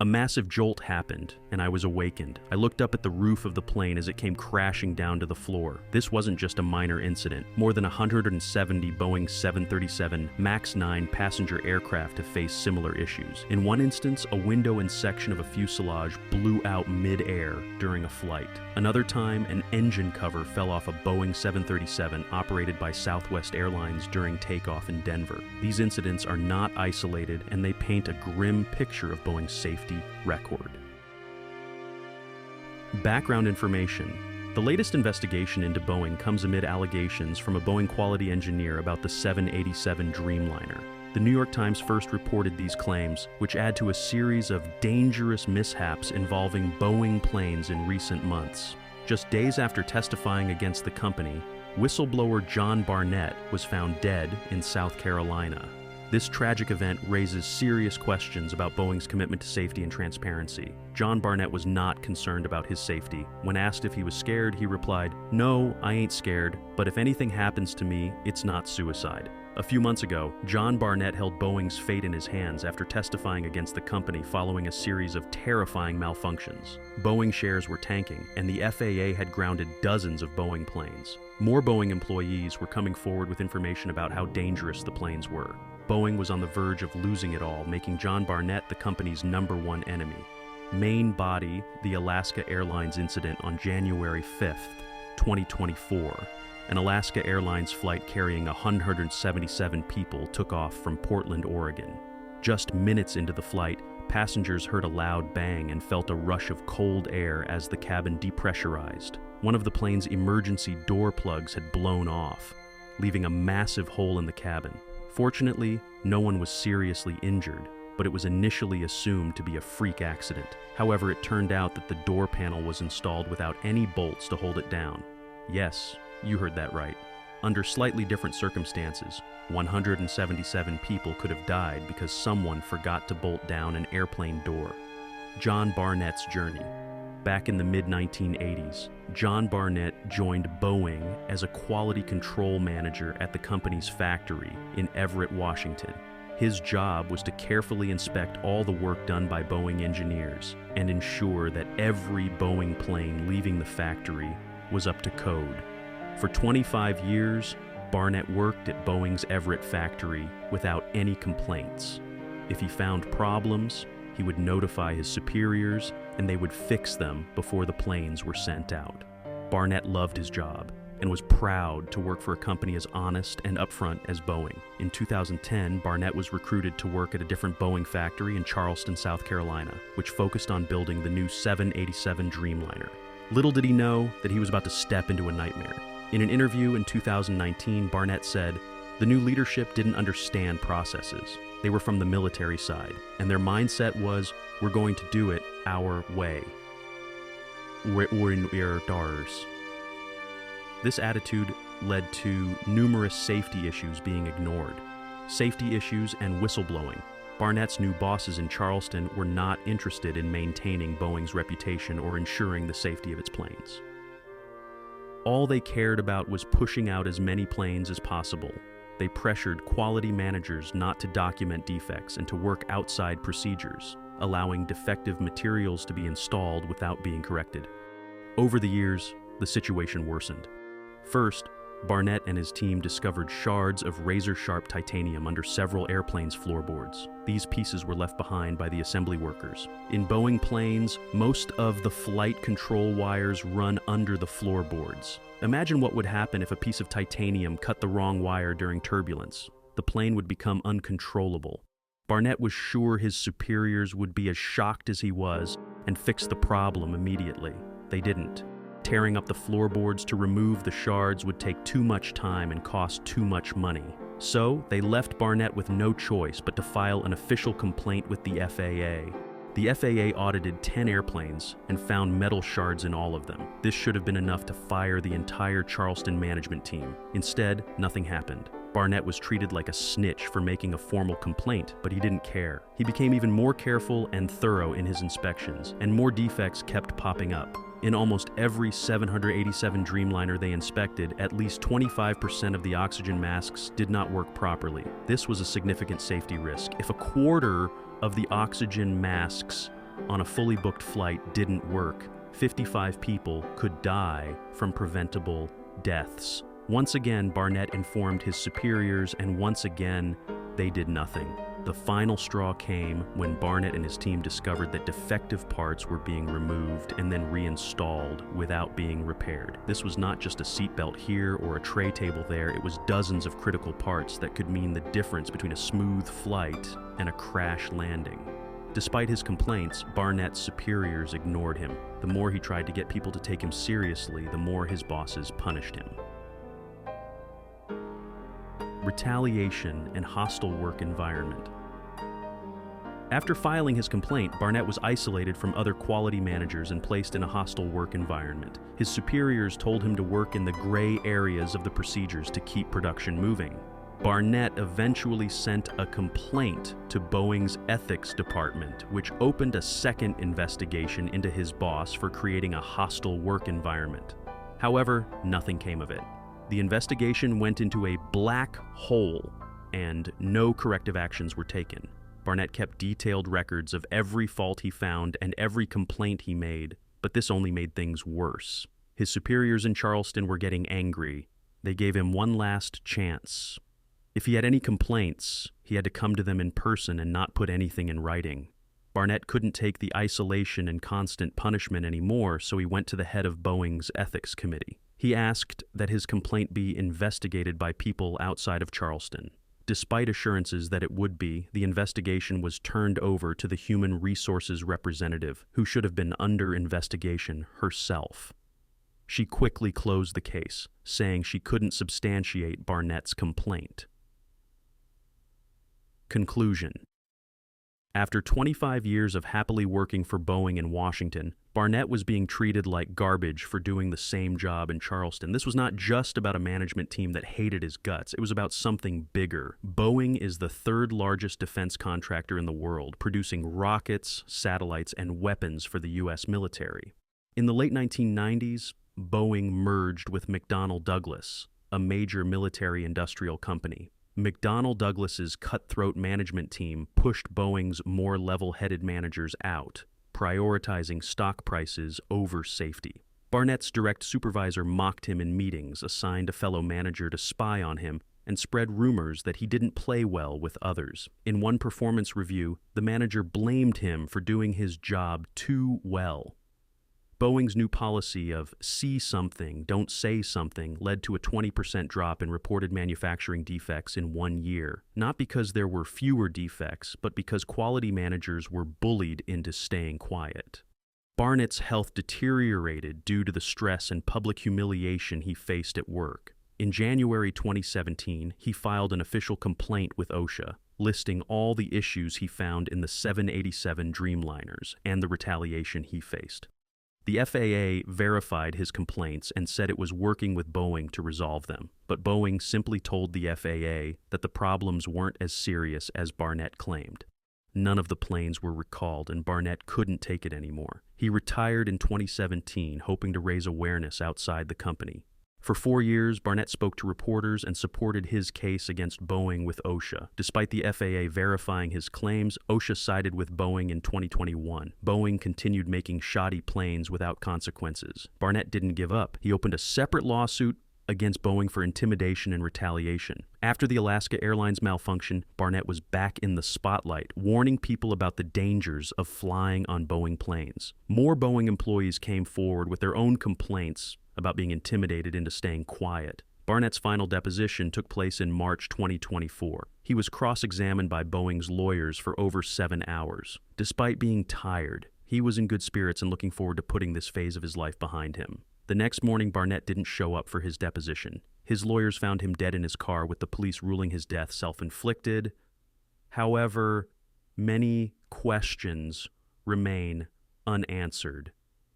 A massive jolt happened, and I was awakened. I looked up at the roof of the plane as it came crashing down to the floor. This wasn't just a minor incident. More than 170 Boeing 737 MAX 9 passenger aircraft have faced similar issues. In one instance, a window and section of a fuselage blew out mid-air during a flight. Another time, an engine cover fell off a Boeing 737 operated by Southwest Airlines during takeoff in Denver. These incidents are not isolated, and they paint a grim picture of Boeing's safety record. Background information. The latest investigation into Boeing comes amid allegations from a Boeing quality engineer about the 787 Dreamliner. The New York Times first reported these claims, which add to a series of dangerous mishaps involving Boeing planes in recent months. Just days after testifying against the company, whistleblower John Barnett was found dead in South Carolina. This tragic event raises serious questions about Boeing's commitment to safety and transparency. John Barnett was not concerned about his safety. When asked if he was scared, he replied, "No, I ain't scared, but if anything happens to me, it's not suicide." A few months ago, John Barnett held Boeing's fate in his hands after testifying against the company following a series of terrifying malfunctions. Boeing shares were tanking, and the FAA had grounded dozens of Boeing planes. More Boeing employees were coming forward with information about how dangerous the planes were. Boeing was on the verge of losing it all, making John Barnett the company's #1 enemy. Main body, the Alaska Airlines incident on January 5th, 2024. An Alaska Airlines flight carrying 177 people took off from Portland, Oregon. Just minutes into the flight, passengers heard a loud bang and felt a rush of cold air as the cabin depressurized. One of the plane's emergency door plugs had blown off, leaving a massive hole in the cabin. Fortunately, no one was seriously injured, but it was initially assumed to be a freak accident. However, it turned out that the door panel was installed without any bolts to hold it down. Yes, you heard that right. Under slightly different circumstances, 177 people could have died because someone forgot to bolt down an airplane door. John Barnett's journey. Back in the mid-1980s, John Barnett joined Boeing as a quality control manager at the company's factory in Everett, Washington. His job was to carefully inspect all the work done by Boeing engineers and ensure that every Boeing plane leaving the factory was up to code. For 25 years, Barnett worked at Boeing's Everett factory without any complaints. If he found problems, he would notify his superiors, and they would fix them before the planes were sent out. Barnett loved his job and was proud to work for a company as honest and upfront as Boeing. In 2010, Barnett was recruited to work at a different Boeing factory in Charleston, South Carolina, which focused on building the new 787 Dreamliner. Little did he know that he was about to step into a nightmare. In an interview in 2019, Barnett said, "The new leadership didn't understand processes. They were from the military side, and their mindset was, we're going to do it our way. We're in ours." This attitude led to numerous safety issues being ignored. Safety issues and whistleblowing. Barnett's new bosses in Charleston were not interested in maintaining Boeing's reputation or ensuring the safety of its planes. All they cared about was pushing out as many planes as possible. They pressured quality managers not to document defects and to work outside procedures, allowing defective materials to be installed without being corrected. Over the years, the situation worsened. First, Barnett and his team discovered shards of razor-sharp titanium under several airplanes' floorboards. These pieces were left behind by the assembly workers. In Boeing planes, most of the flight control wires run under the floorboards. Imagine what would happen if a piece of titanium cut the wrong wire during turbulence. The plane would become uncontrollable. Barnett was sure his superiors would be as shocked as he was and fix the problem immediately. They didn't. Tearing up the floorboards to remove the shards would take too much time and cost too much money. So they left Barnett with no choice but to file an official complaint with the FAA. The FAA audited 10 airplanes and found metal shards in all of them. This should have been enough to fire the entire Charleston management team. Instead, nothing happened. Barnett was treated like a snitch for making a formal complaint, but he didn't care. He became even more careful and thorough in his inspections, and more defects kept popping up. In almost every 787 Dreamliner they inspected, at least 25% of the oxygen masks did not work properly. This was a significant safety risk. If a quarter of the oxygen masks on a fully booked flight didn't work. 55 people could die from preventable deaths. Once again, Barnett informed his superiors, and once again, they did nothing. The final straw came when Barnett and his team discovered that defective parts were being removed and then reinstalled without being repaired. This was not just a seatbelt here or a tray table there, it was dozens of critical parts that could mean the difference between a smooth flight and a crash landing. Despite his complaints, Barnett's superiors ignored him. The more he tried to get people to take him seriously, the more his bosses punished him. Retaliation and hostile work environment. After filing his complaint, Barnett was isolated from other quality managers and placed in a hostile work environment. His superiors told him to work in the gray areas of the procedures to keep production moving. Barnett eventually sent a complaint to Boeing's ethics department, which opened a second investigation into his boss for creating a hostile work environment. However, nothing came of it. The investigation went into a black hole, and no corrective actions were taken. Barnett kept detailed records of every fault he found and every complaint he made, but this only made things worse. His superiors in Charleston were getting angry. They gave him one last chance. If he had any complaints, he had to come to them in person and not put anything in writing. Barnett couldn't take the isolation and constant punishment anymore, so he went to the head of Boeing's ethics committee. He asked that his complaint be investigated by people outside of Charleston. Despite assurances that it would be, the investigation was turned over to the human resources representative, who should have been under investigation herself. She quickly closed the case, saying she couldn't substantiate Barnett's complaint. Conclusion. After 25 years of happily working for Boeing in Washington, Barnett was being treated like garbage for doing the same job in Charleston. This was not just about a management team that hated his guts. It was about something bigger. Boeing is the third largest defense contractor in the world, producing rockets, satellites, and weapons for the U.S. military. In the late 1990s, Boeing merged with McDonnell Douglas, a major military-industrial company. McDonnell Douglas's cutthroat management team pushed Boeing's more level-headed managers out, prioritizing stock prices over safety. Barnett's direct supervisor mocked him in meetings, assigned a fellow manager to spy on him, and spread rumors that he didn't play well with others. In one performance review, the manager blamed him for doing his job too well. Boeing's new policy of see something, don't say something led to a 20% drop in reported manufacturing defects in 1 year, not because there were fewer defects, but because quality managers were bullied into staying quiet. Barnett's health deteriorated due to the stress and public humiliation he faced at work. In January 2017, he filed an official complaint with OSHA, listing all the issues he found in the 787 Dreamliners and the retaliation he faced. The FAA verified his complaints and said it was working with Boeing to resolve them, but Boeing simply told the FAA that the problems weren't as serious as Barnett claimed. None of the planes were recalled, and Barnett couldn't take it anymore. He retired in 2017, hoping to raise awareness outside the company. For 4 years, Barnett spoke to reporters and supported his case against Boeing with OSHA. Despite the FAA verifying his claims, OSHA sided with Boeing in 2021. Boeing continued making shoddy planes without consequences. Barnett didn't give up. He opened a separate lawsuit against Boeing for intimidation and retaliation. After the Alaska Airlines malfunction, Barnett was back in the spotlight, warning people about the dangers of flying on Boeing planes. More Boeing employees came forward with their own complaints about being intimidated into staying quiet. Barnett's final deposition took place in March 2024. He was cross-examined by Boeing's lawyers for over 7 hours. Despite being tired, he was in good spirits and looking forward to putting this phase of his life behind him. The next morning, Barnett didn't show up for his deposition. His lawyers found him dead in his car, with the police ruling his death self-inflicted. However, many questions remain unanswered,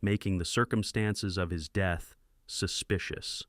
making the circumstances of his death suspicious.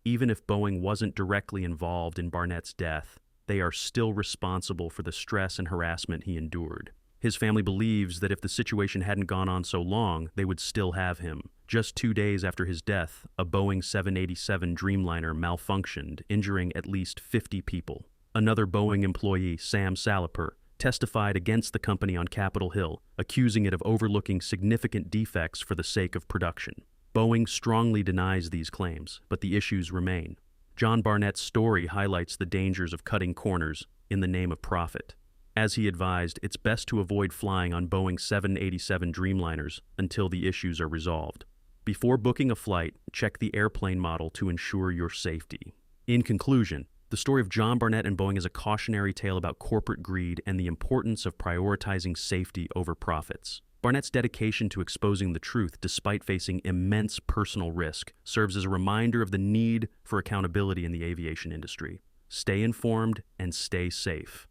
Even if Boeing wasn't directly involved in Barnett's death, they are still responsible for the stress and harassment he endured. His family believes that if the situation hadn't gone on so long, they would still have him. Just 2 days after his death, a Boeing 787 Dreamliner malfunctioned, injuring at least 50 people. Another Boeing employee, Sam Salaper, testified against the company on Capitol Hill, accusing it of overlooking significant defects for the sake of production. Boeing strongly denies these claims, but the issues remain. John Barnett's story highlights the dangers of cutting corners in the name of profit. As he advised, it's best to avoid flying on Boeing 787 Dreamliners until the issues are resolved. Before booking a flight, check the airplane model to ensure your safety. In conclusion, the story of John Barnett and Boeing is a cautionary tale about corporate greed and the importance of prioritizing safety over profits. Barnett's dedication to exposing the truth, despite facing immense personal risk, serves as a reminder of the need for accountability in the aviation industry. Stay informed and stay safe.